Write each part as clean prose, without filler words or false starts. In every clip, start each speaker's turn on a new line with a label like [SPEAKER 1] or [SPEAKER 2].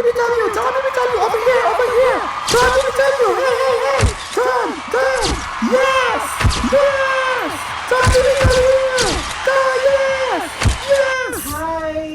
[SPEAKER 1] me tell you, Tom, let me tell you, over here, Tom, let me tell you, hey, Tom, yes, Tom, let me tell you, Tom, yes.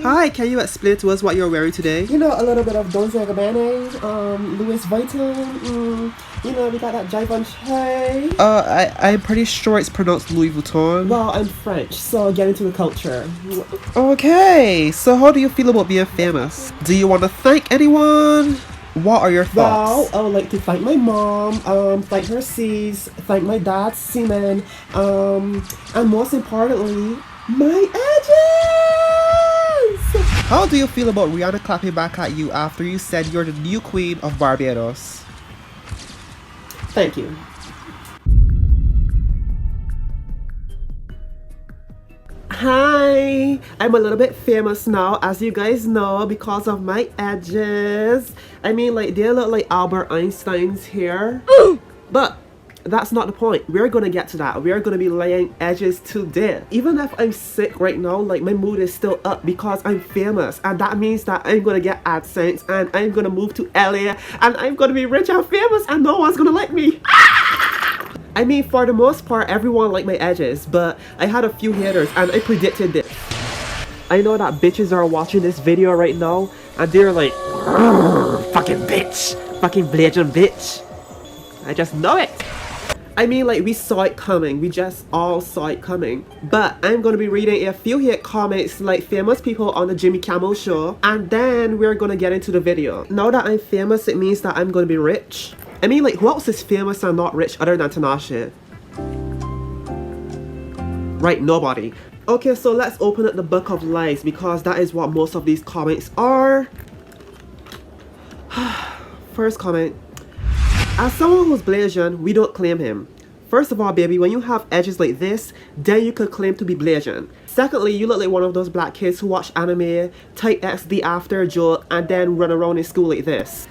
[SPEAKER 2] Hi, can you explain to us what you're wearing today?
[SPEAKER 1] You know, a little bit of Dolce & Gabbana, Louis Vuitton, you know, we got that Givenchy.
[SPEAKER 2] I'm pretty sure it's pronounced Louis Vuitton.
[SPEAKER 1] Well, I'm French, so get into the culture.
[SPEAKER 2] Okay, so how do you feel about being famous? Do you want to thank anyone? What are your thoughts?
[SPEAKER 1] Well, I would like to thank my mom, thank her C's, thank my dad, Seaman, and most importantly, my edges!
[SPEAKER 2] How do you feel about Rihanna clapping back at you after you said you're the new queen of Barbados?
[SPEAKER 1] Thank you. Hi! I'm a little bit famous now, as you guys know, because of my edges. I mean, like, they look like Albert Einstein's hair. But that's not the point. We're gonna get to that. We're gonna be laying edges to death. Even if I'm sick right now, like, my mood is still up because I'm famous. And that means that I'm gonna get AdSense and I'm gonna move to LA and I'm gonna be rich and famous and no one's gonna like me. I mean, for the most part, everyone liked my edges, but I had a few haters and I predicted this. I know that bitches are watching this video right now and they're like, fucking bitch, fucking blazing bitch. I just know it. I mean, like, we saw it coming. We just all saw it coming. But I'm gonna be reading a few hit comments like famous people on the Jimmy Kimmel show, and then we're gonna get into the video. Now that I'm famous, it means that I'm gonna be rich. I mean, like, who else is famous and not rich other than Tinashe? Right, nobody. Okay, so let's open up the book of lies because that is what most of these comments are. First comment. As someone who's Blasian, we don't claim him. First of all, baby, when you have edges like this, then you could claim to be Blasian. Secondly, you look like one of those black kids who watch anime, type XD after a joke, and then run around in school like this.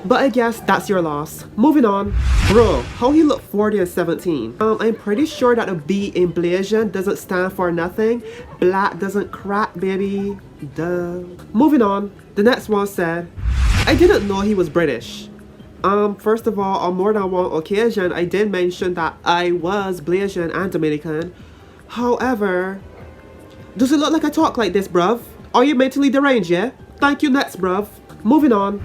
[SPEAKER 1] But I guess that's your loss. Moving on. Bro, how he look 40 and 17? I'm pretty sure that a B in Blasian doesn't stand for nothing. Black doesn't crack, baby. Duh. Moving on. The next one said, I didn't know he was British. First of all, on more than one occasion, I did mention that I was Blasian and Dominican. However, does it look like I talk like this, bruv? Are you mentally deranged, yeah? Thank you, next, bruv. Moving on.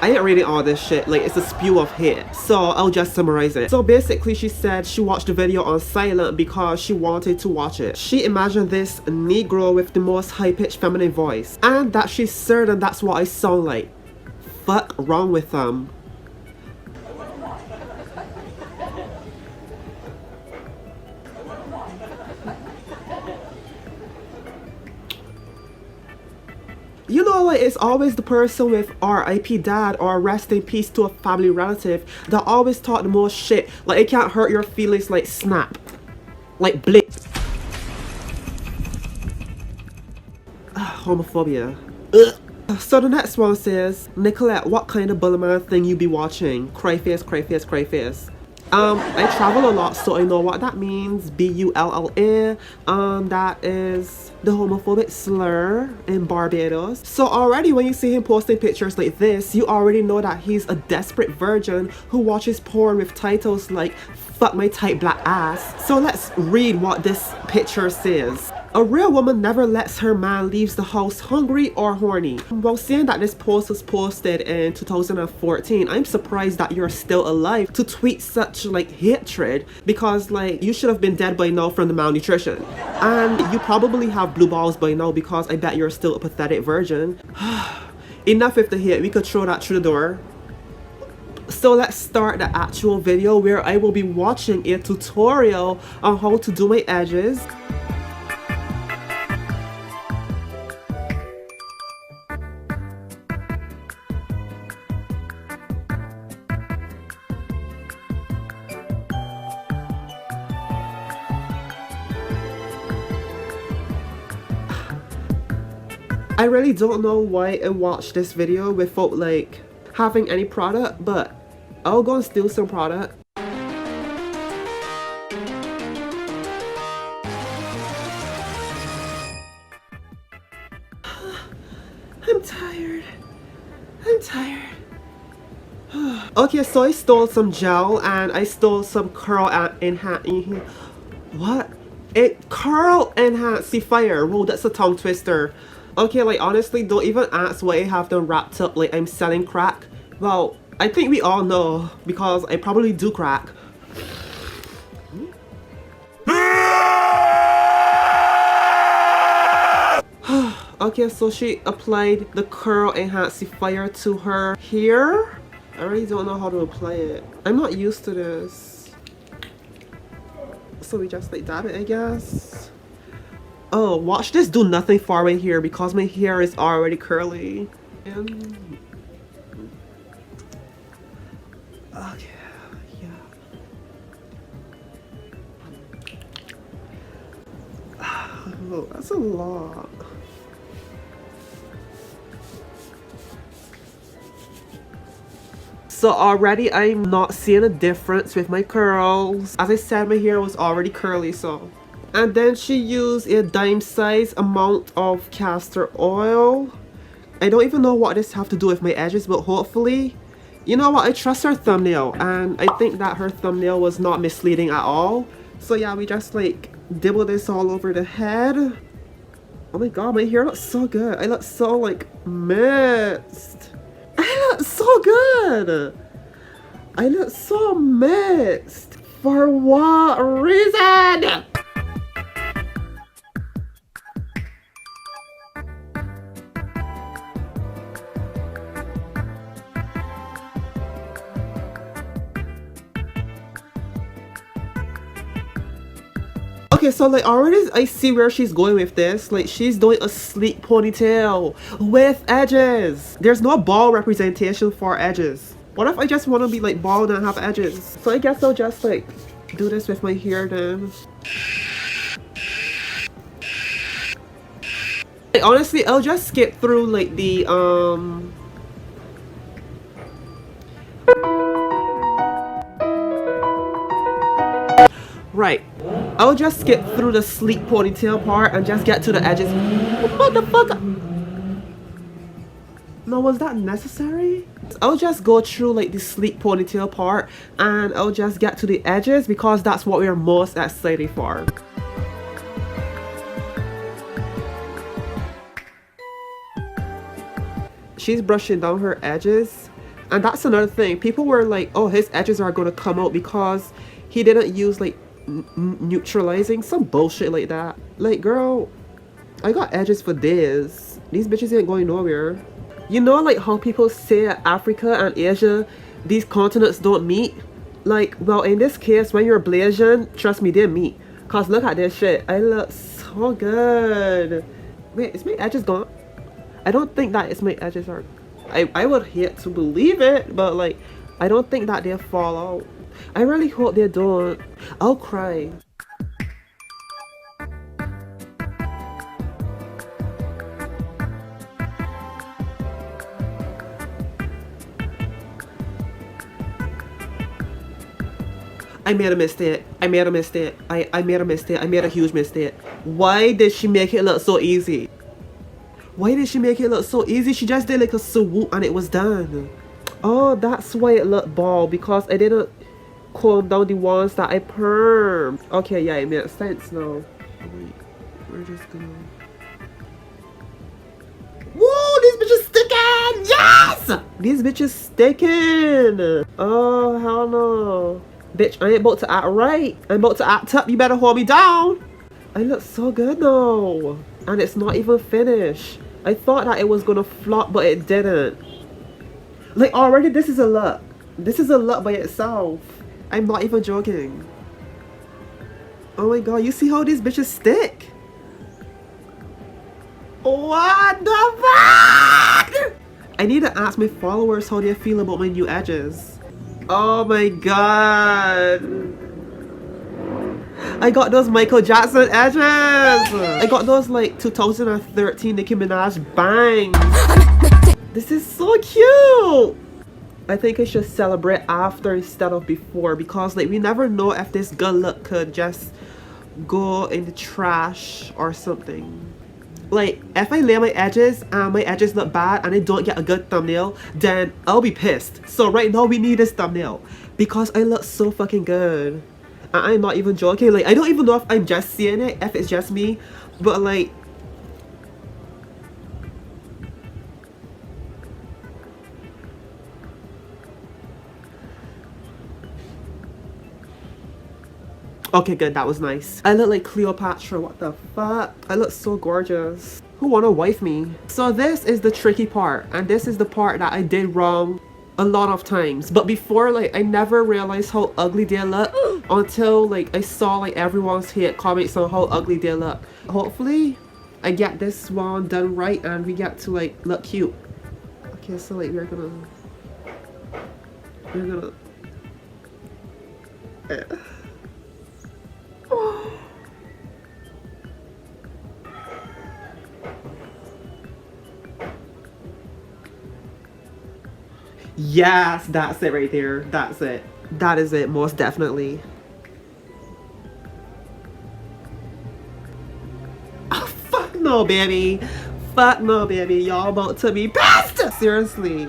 [SPEAKER 1] I ain't reading all this shit, like, it's a spew of hate, so I'll just summarize it. So basically, she said she watched the video on silent because she wanted to watch it. She imagined this Negro with the most high-pitched feminine voice, and that she's certain that's what I sound like. Fuck wrong with them. You know, like, it's always the person with R.I.P. dad or rest in peace to a family relative that always talk the most shit. Like, it can't hurt your feelings like snap. Like blitz. Homophobia. Ugh. So the next one says, Nicolette, what kind of bullyman thing you be watching? Cry face, cry face, cry face. I travel a lot, so I know what that means. B-U-L-L-A. That is the homophobic slur in Barbados. So already when you see him posting pictures like this, you already know that he's a desperate virgin who watches porn with titles like fuck my tight black ass. So let's read what this picture says. A real woman never lets her man leaves the house hungry or horny. While seeing that this post was posted in 2014, I'm surprised that you're still alive to tweet such like hatred, because like you should have been dead by now from the malnutrition. And you probably have blue balls by now because I bet you're still a pathetic virgin. Enough with the hate, we could throw that through the door. So let's start the actual video where I will be watching a tutorial on how to do my edges. I really don't know why I watched this video without like having any product, but I'll go and steal some product. Okay, so I stole some gel and I stole some curl what? It curl enhancifier. Whoa, that's a tongue twister. Okay, like honestly, don't even ask why I have them wrapped up like I'm selling crack. Well, I think we all know because I probably do crack. Okay, so she applied the curl enhancifier to her hair. I really don't know how to apply it. I'm not used to this. So we just like dab it, I guess. Oh, watch this do nothing for my hair because my hair is already curly. And okay, yeah. Oh, that's a lot. So already I'm not seeing a difference with my curls. As I said, my hair was already curly, so. And then she used a dime-sized amount of castor oil. I don't even know what this have to do with my edges, but hopefully, you know what, I trust her thumbnail. And I think that her thumbnail was not misleading at all. So yeah, we just like dibble this all over the head. Oh my god, my hair looks so good. I look so like mixed. I look so good. I look so mixed. For what reason? Okay, so like already I see where she's going with this. Like she's doing a sleek ponytail with edges. There's no ball representation for edges. What if I just want to be like bald and have edges? So I guess I'll just like do this with my hair then. Like, honestly, I'll just skip through like the right. I'll just skip through the sleek ponytail part and just get to the edges. What the fuck? No, was that necessary? I'll just go through like the sleek ponytail part and I'll just get to the edges because that's what we're most excited for. She's brushing down her edges. And that's another thing. People were like, oh, his edges are going to come out because he didn't use like neutralizing, some bullshit like that. Like, girl, I got edges for days. These bitches ain't going nowhere. You know, like how people say Africa and Asia, these continents don't meet? Like, well, in this case, when you're Blasian, trust me, they meet. Cause look at this shit. I look so good. Wait, is my edges gone? I don't think that it's my edges are. I would hate to believe it, but like, I don't think that they'll fall out. I really hope they don't. I'll cry. I made a mistake. I made a mistake. I made a mistake. I made a huge mistake. Why did she make it look so easy? Why did she make it look so easy? She just did like a swoop and it was done. Oh, that's why it looked bald, because I didn't comb down the ones that I permed. Okay, yeah, it makes sense now. Wait, we're just gonna... Whoa, these bitches sticking! Yes! These bitches sticking! Oh, hell no. Bitch, I ain't about to act right. I'm about to act up. You better hold me down. I look so good now. And it's not even finished. I thought that it was gonna flop, but it didn't. Like, already this is a look. This is a look by itself. I'm not even joking. Oh my god, you see how these bitches stick? What the fuck? I need to ask my followers how they feel about my new edges. Oh my god. I got those Michael Jackson edges. I got those like 2013 Nicki Minaj bangs. This is so cute. I think I should celebrate after instead of before, because like we never know if this good look could just go in the trash or something. Like, if I lay my edges and my edges look bad and I don't get a good thumbnail, then I'll be pissed. So right now we need this thumbnail because I look so fucking good. And I'm not even joking. Like, I don't even know if I'm just seeing it, if it's just me, but like, okay, good, that was nice. I look like Cleopatra, what the fuck? I look so gorgeous. Who wanna wife me? So this is the tricky part, and this is the part that I did wrong a lot of times. But before, like, I never realized how ugly they look until, like, I saw, like, everyone's hate comments on how ugly they look. Hopefully, I get this one done right and we get to, like, look cute. Okay, so, like, we're gonna... Yes, that's it right there. That's it. That is it, most definitely. Oh, fuck no, baby. Fuck no, baby. Y'all about to be pissed. Seriously.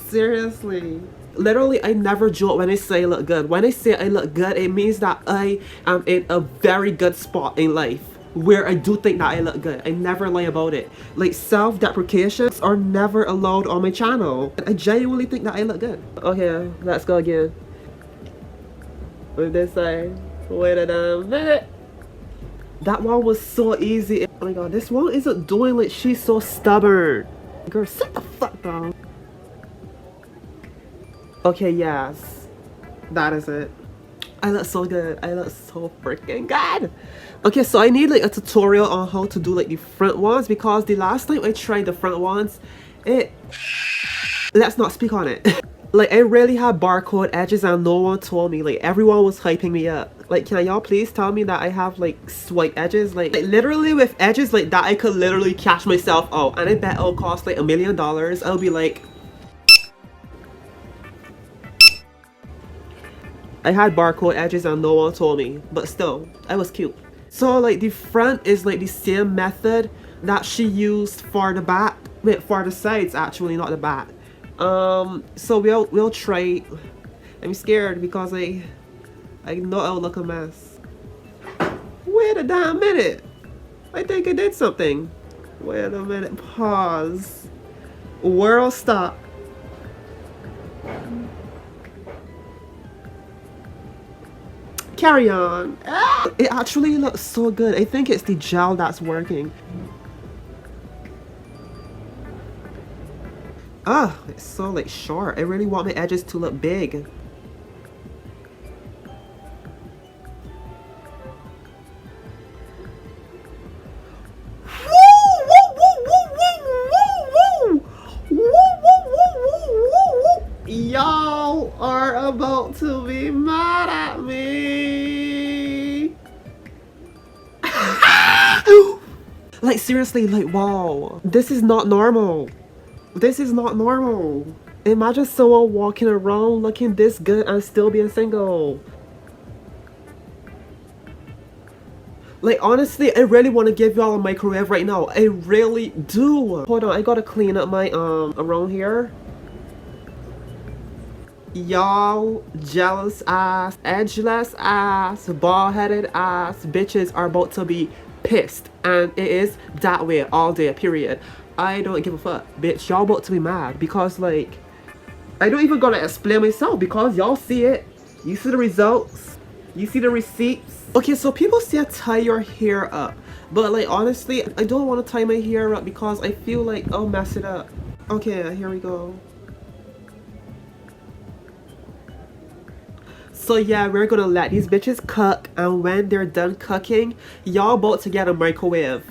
[SPEAKER 1] Seriously. Literally, I never joke when I say I look good. When I say I look good, it means that I am in a very good spot in life where I do think that I look good. I never lie about it. Like, self-deprecations are never allowed on my channel. I genuinely think that I look good. Okay, let's go again. What did they say? Wait a damn minute. That one was so easy. Oh my god, this one isn't doing, like, she's so stubborn. Girl, sit the fuck down. Okay, yes. That is it. I look so good. I look so freaking good. Okay, so I need like a tutorial on how to do like the front ones because the last time I tried the front ones, let's not speak on it. Like, I really had barcode edges and no one told me. Like, everyone was hyping me up. Like, can y'all please tell me that I have like swipe edges? Like literally with edges like that, I could literally cash myself out. And I bet it'll cost like $1 million. I'll be like, I had barcode edges and no one told me, but still, I was cute. So like the front is like the same method that she used for the back, wait, for the sides actually, not the back. So we'll try. I'm scared because I know I'll look a mess. Wait a damn minute. I think I did something. Wait a minute, pause. World stop. Carry on. Ah! It actually looks so good. I think it's the gel that's working. Ah, it's so like short. I really want my edges to look big. Y'all are about to be mad at me. Like, seriously, like, wow. This is not normal. This is not normal. Imagine someone walking around looking this good and still being single. Like, honestly, I really want to give y'all a microwave right now. I really do. Hold on, I gotta clean up my, around here. Y'all jealous ass, edgeless ass, bald-headed ass bitches are about to be pissed, and it is that way all day, period. I don't give a fuck, bitch. Y'all about to be mad because, like, I don't even gotta explain myself because y'all see it. You see the results, you see the receipts. Okay, so people say tie your hair up, but like, honestly, I don't want to tie my hair up because I feel like I'll mess it up. Okay, here we go. So yeah, we're gonna let these bitches cook, and when they're done cooking, y'all about to get a microwave.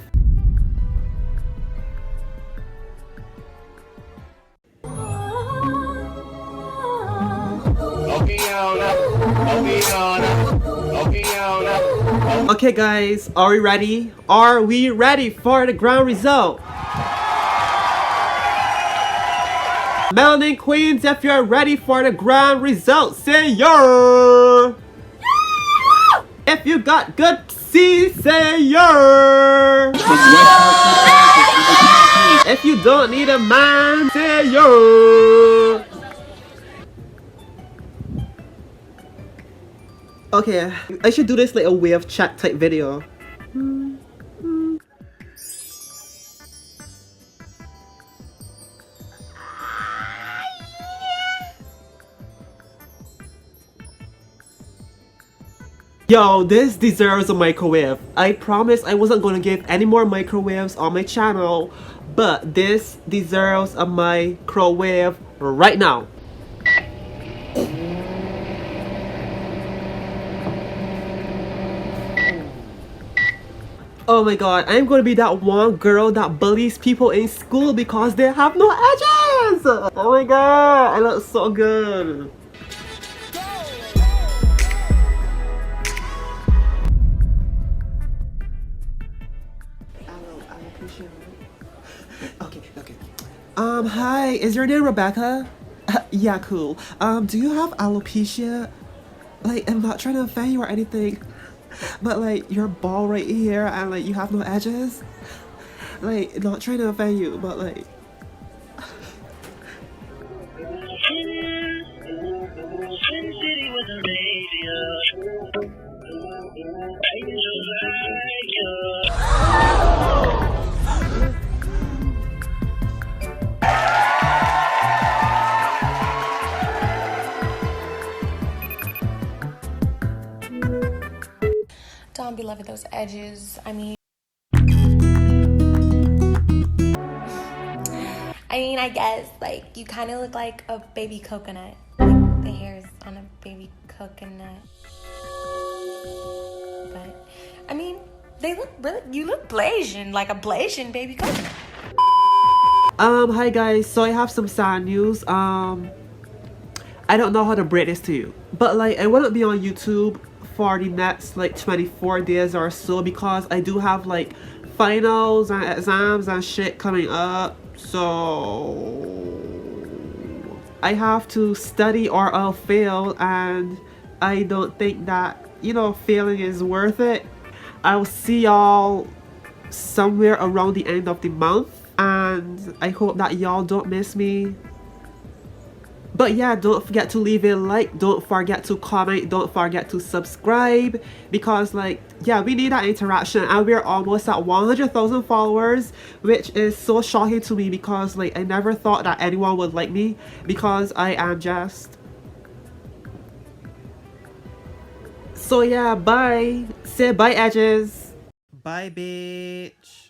[SPEAKER 1] Okay guys, are we ready? Are we ready for the ground result? Melanin Queens, if you're ready for the grand result, say yeah! If you got good Si, senor. If you don't need a man, senor. Okay, I should do this like a wave chat type video. Yo, this deserves a microwave. I promise I wasn't gonna give any more microwaves on my channel, but this deserves a microwave right now. Oh my god, I'm gonna be that one girl that bullies people in school because they have no edges! Oh my god, I look so good. Okay. Hi, is your name Rebecca? Yeah, cool. Do you have alopecia? Like, I'm not trying to offend you or anything, but like, you're bald right here and like, you have no edges. Like, not trying to offend you, but like...
[SPEAKER 3] Don't be loving those edges. I guess like you kind of look like a baby coconut. Like the hairs on a baby coconut. But they look really. You look Blasian, like a Blasian baby coconut.
[SPEAKER 1] Hi guys, so I have some sad news. I don't know how to break this to you, but like, I wouldn't be on YouTube for the next like 24 days or so because I do have like finals and exams and shit coming up, so I have to study or I'll fail, and I don't think that, you know, failing is worth it. I'll see y'all somewhere around the end of the month, and I hope that y'all don't miss me. But yeah, don't forget to leave a like, don't forget to comment, don't forget to subscribe, because like, yeah, we need that interaction, and we're almost at 100,000 followers, which is so shocking to me because like, I never thought that anyone would like me because I am just... So yeah, bye. Say bye, edges. Bye, bitch.